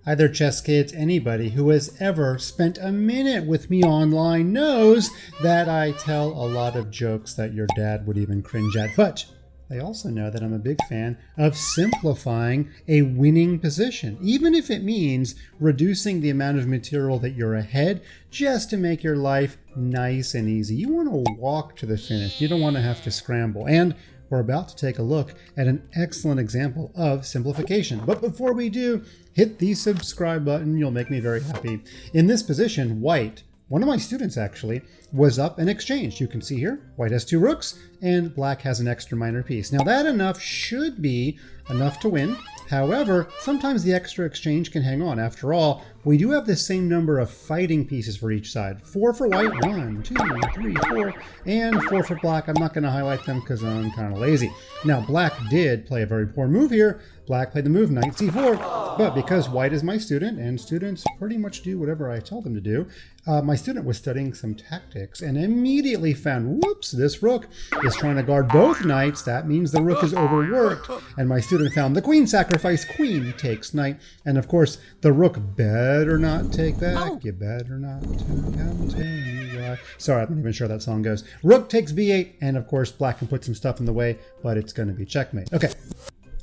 Hi there, chess kids. Anybody who has ever spent a minute with me online knows that I tell a lot of jokes that your dad would even cringe at. But they also know that I'm a big fan of simplifying a winning position, even if it means reducing the amount of material that you're ahead just to make your life nice and easy. You want to walk to the finish. You don't want to have to scramble. And we're about to take a look at an excellent example of simplification. But before we do, hit the subscribe button. You'll make me very happy. In this position, white, one of my students actually, was up and exchanged. You can see here, white has 2 rooks and black has an extra minor piece. Now that enough should be enough to win. However, sometimes the extra exchange can hang on. After all, we do have the same number of fighting pieces for each side. 4 for white, 1, 2, 3, 4, and 4 for black. I'm not going to highlight them because I'm kind of lazy. Now, black did play a very poor move here. Black played the move knight c4, but because white is my student, and students pretty much do whatever I tell them to do, my student was studying some tactics and immediately found, whoops, this rook is trying to guard both knights. That means the rook is overworked. And my student found the queen sacrifice, queen takes knight. And of course, the rook better not take back. You better not come to me. Sorry, I'm not even sure how that song goes. Rook takes b8, and of course, black can put some stuff in the way, but it's going to be checkmate. Okay.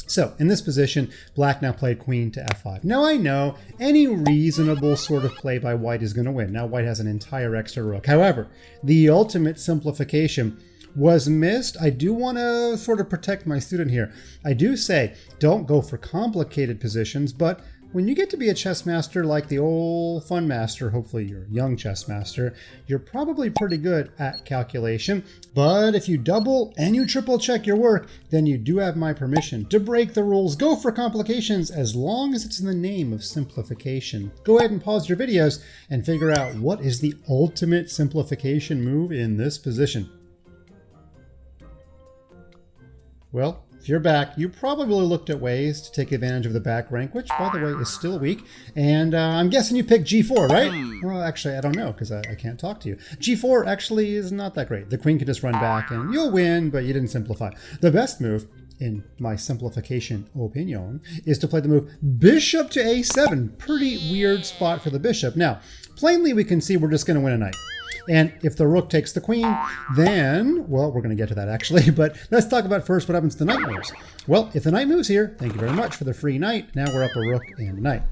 So in this position, black now played queen to f5. Now I know any reasonable sort of play by white is going to win. Now white has an entire extra rook. However, the ultimate simplification was missed. I do want to sort of protect my student here. I do say don't go for complicated positions, but when you get to be a chess master like the old fun master, hopefully you're a young chess master, you're probably pretty good at calculation. But if you double and you triple check your work, then you do have my permission to break the rules. Go for complications as long as it's in the name of simplification. Go ahead and pause your videos and figure out what is the ultimate simplification move in this position. Well, if you're back, you probably looked at ways to take advantage of the back rank, which, by the way, is still weak. And I'm guessing you picked g4, right? Well, actually, I don't know because I can't talk to you. g4 actually is not that great. The queen can just run back and you'll win, but you didn't simplify. The best move, in my simplification opinion, is to play the move bishop to a7. Pretty weird spot for the bishop. Now, plainly we can see we're just going to win a knight. And if the rook takes the queen, then, well, we're going to get to that actually, but let's talk about first what happens to the knight moves. Well, if the knight moves here, thank you very much for the free knight. Now we're up a rook and a knight.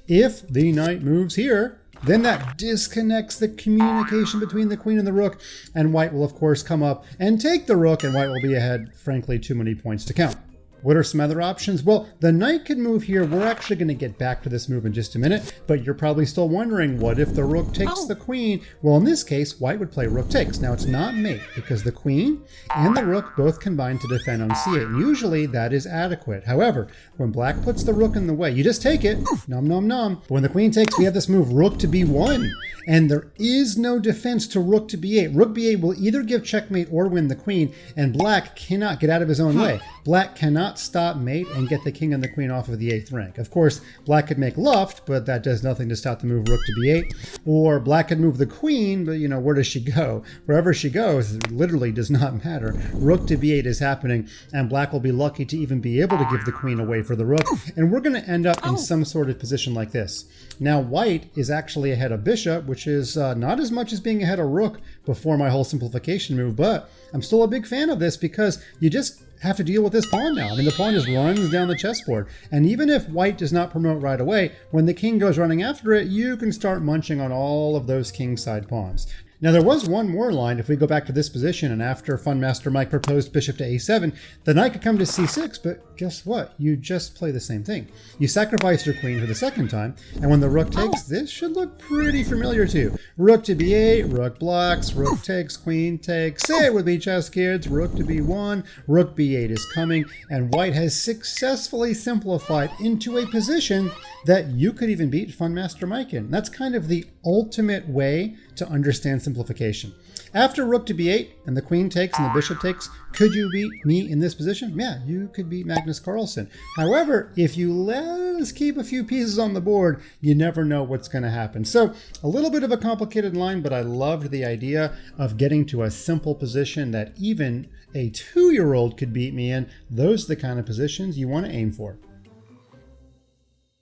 If the knight moves here, then that disconnects the communication between the queen and the rook, and white will of course come up and take the rook, and white will be ahead, frankly, too many points to count. What are some other options? Well, the knight could move here. We're actually going to get back to this move in just a minute, but you're probably still wondering, what if the rook takes the queen? Well, in this case, white would play rook takes. Now, it's not mate because the queen and the rook both combine to defend on c8. And usually, that is adequate. However, when black puts the rook in the way, you just take it. Nom, nom, nom. But when the queen takes, we have this move, rook to b1. And there is no defense to rook to b8. Rook b8 will either give checkmate or win the queen, and black cannot get out of his own way. Black cannot stop mate and get the king and the queen off of the 8th rank. Of course, black could make luft, but that does nothing to stop the move rook to b8. Or black could move the queen, but you know, where does she go? Wherever she goes, it literally does not matter. Rook to b8 is happening, and black will be lucky to even be able to give the queen away for the rook. And we're going to end up in some sort of position like this. Now, white is actually ahead of bishop, which is not as much as being ahead of rook before my whole simplification move, but I'm still a big fan of this because you just have to deal with this pawn now. I mean, the pawn just runs down the chessboard. And even if white does not promote right away, when the king goes running after it, you can start munching on all of those kingside pawns. Now, there was one more line if we go back to this position, and after Fun Master Mike proposed bishop to a7, the knight could come to c6, but guess what? You just play the same thing. You sacrifice your queen for the second time, and when the rook takes, this should look pretty familiar too. Rook to b8, rook blocks, rook takes, queen takes. Say it with me, chess kids. Rook to b1, rook b8 is coming, and white has successfully simplified into a position that you could even beat Fun Master Mike in. That's kind of the ultimate way to understand simplification. After rook to b8 and the queen takes and the bishop takes, could you beat me in this position? Yeah, you could beat Magnus Carlsen. However, if you let us keep a few pieces on the board, you never know what's going to happen. So a little bit of a complicated line, but I loved the idea of getting to a simple position that even a 2-year-old could beat me in. Those are the kind of positions you want to aim for.